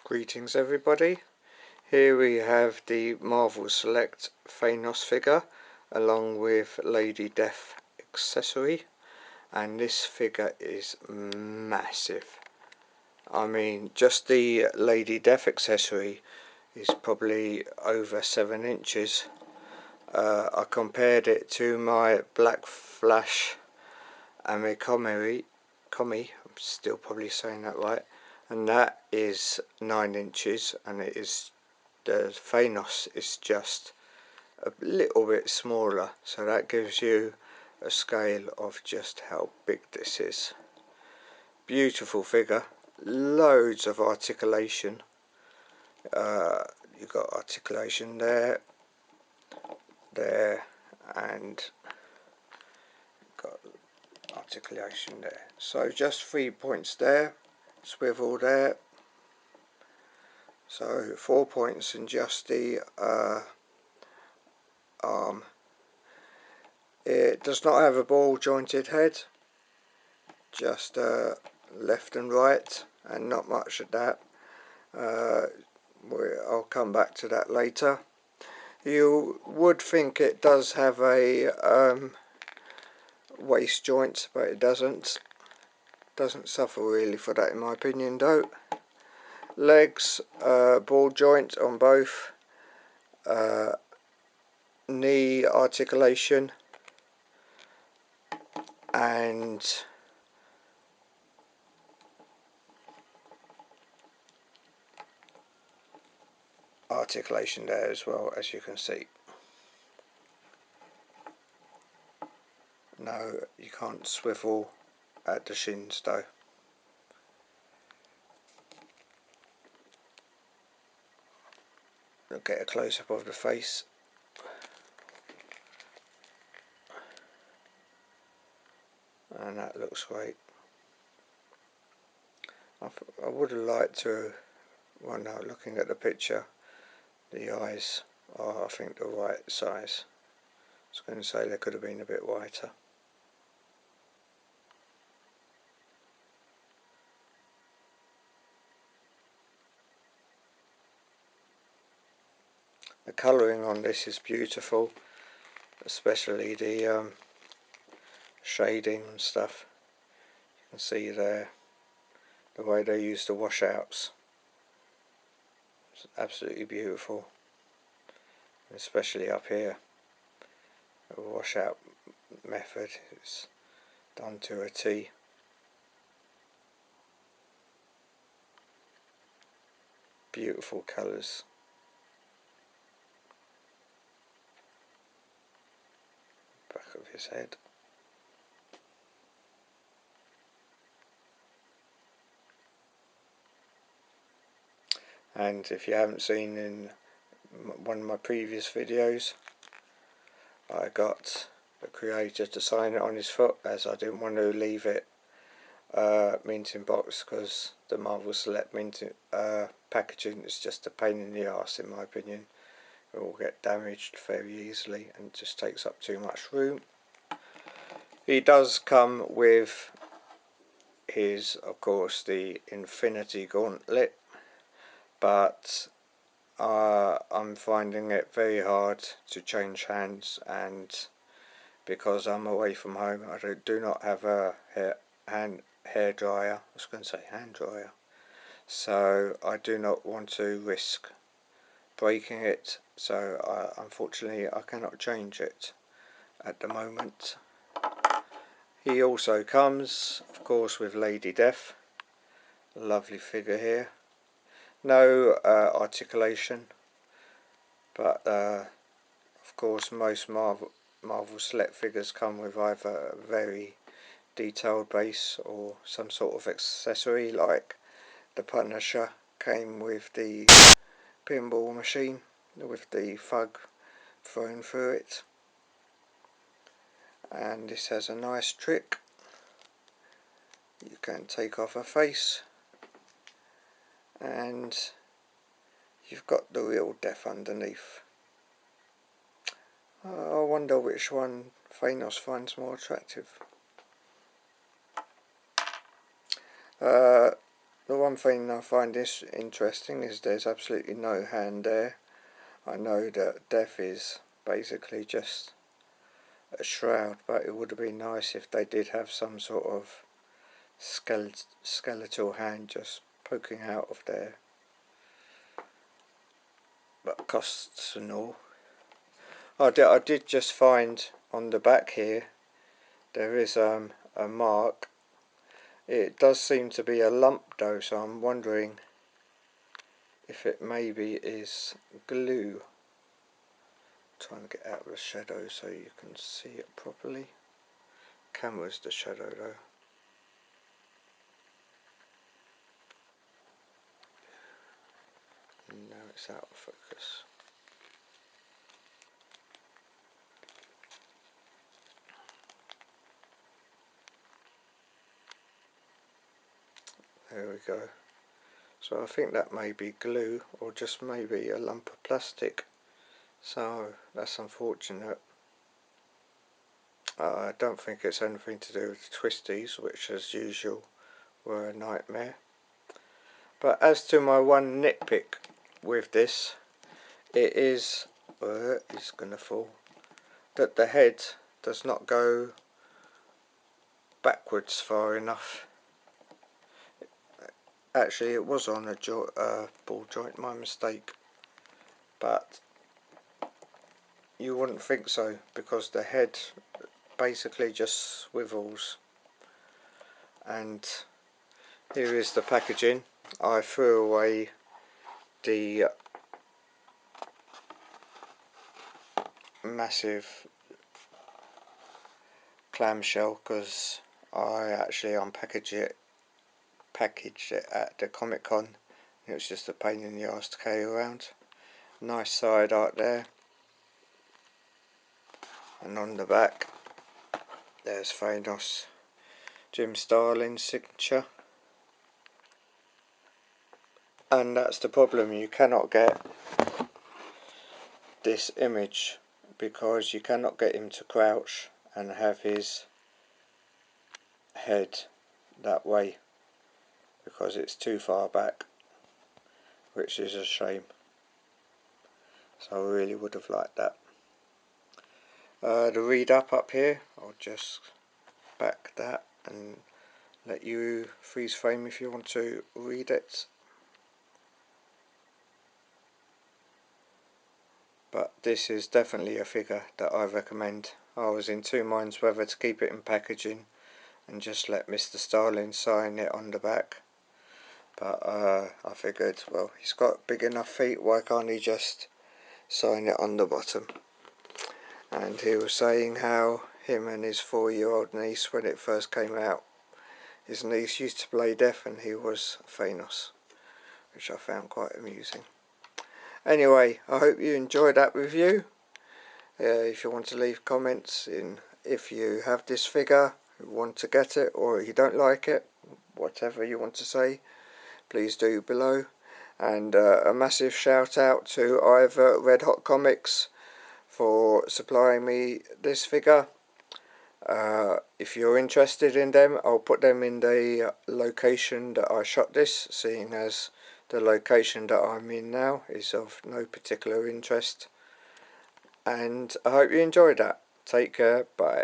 Greetings everybody. Here we have the Marvel Select Thanos figure along with Lady Death accessory, and this figure is massive. I mean, just the Lady Death accessory is probably over 7 inches. I compared it to my Black Flash and my Commie, I'm still probably saying that right, and that is 9 inches, and it is the Thanos is just a little bit smaller, so that gives you a scale of just how big this is. Beautiful figure, loads of articulation. You've got articulation there, and got articulation there. So just 3 points there, swivel there. So 4 points in just the arm. It does not have a ball jointed head, just left and right, and not much at that. I'll come back to that later. You would think it does have a waist joint, but it doesn't suffer really for that in my opinion though. Legs, ball joint on both, knee articulation, and articulation there as well, as you can see. No, you can't swivel at the shins though. I'll get a close-up of the face. And that looks great. I would have liked to, well no, looking at the picture, the eyes are I think the right size. I was going to say they could have been a bit whiter. The colouring on this is beautiful, especially the shading and stuff. You can see there the way they use the washouts. It's absolutely beautiful, especially up here. The washout method is done to a T. Beautiful colours. Back of his head. And if you haven't seen in one of my previous videos, I got the creator to sign it on his foot, as I didn't want to leave it mint in box, because the Marvel Select mint packaging is just a pain in the arse in my opinion. It will get damaged very easily and just takes up too much room. He does come with his, of course, the Infinity Gauntlet, but I'm finding it very hard to change hands, and because I'm away from home, I do not have a hair dryer. I was going to say hand dryer, so I do not want to risk breaking it, so unfortunately I cannot change it at the moment. He also comes, of course, with Lady Death. Lovely figure here. No articulation, but of course most Marvel Select figures come with either a very detailed base or some sort of accessory, like the Punisher came with the pinball machine with the thug thrown through it. And this has a nice trick. You can take off a face and you've got the real Death underneath. I wonder which one Thanos finds more attractive. The one thing I find this interesting is there's absolutely no hand there. I know that death is basically just a shroud, but it would have been nice if they did have some sort of skeletal hand just poking out of there. But costs and all. I did just find on the back here there is a mark. It does seem to be a lump though, so I'm wondering if it maybe is glue. Trying to get out of the shadow so you can see it properly. Camera's the shadow though. Now it's out of focus. There we go. So I think that may be glue or just maybe a lump of plastic. So that's unfortunate. I don't think it's anything to do with the twisties, which as usual were a nightmare. But as to my one nitpick with this, it is, it's gonna fall, that the head does not go backwards far enough. Actually it was on a ball joint, my mistake, but you wouldn't think so because the head basically just swivels. And here is the packaging. I threw away the massive clamshell because I actually packaged it at the Comic Con. It was just a pain in the arse to carry around. Nice side art there, and on the back there's Thanos, Jim Starlin's signature. And that's the problem, you cannot get this image because you cannot get him to crouch and have his head that way because it's too far back, which is a shame. So I really would have liked that. The read up here, I'll just back that and let you freeze frame if you want to read it. But this is definitely a figure that I recommend. I was in two minds whether to keep it in packaging and just let Mr. Starlin sign it on the back, but I figured, well, he's got big enough feet, why can't he just sign it on the bottom? And he was saying how him and his 4-year-old niece, when it first came out, his niece used to play deaf and he was Thanos, which I found quite amusing. Anyway, I hope you enjoyed that review. If you want to leave comments in, if you have this figure, want to get it, or you don't like it, whatever you want to say, please do below. And a massive shout out to either Red Hot Comics for supplying me this figure. If you're interested in them, I'll put them in the location that I shot this, seeing as the location that I'm in now is of no particular interest. And I hope you enjoyed that. Take care, bye.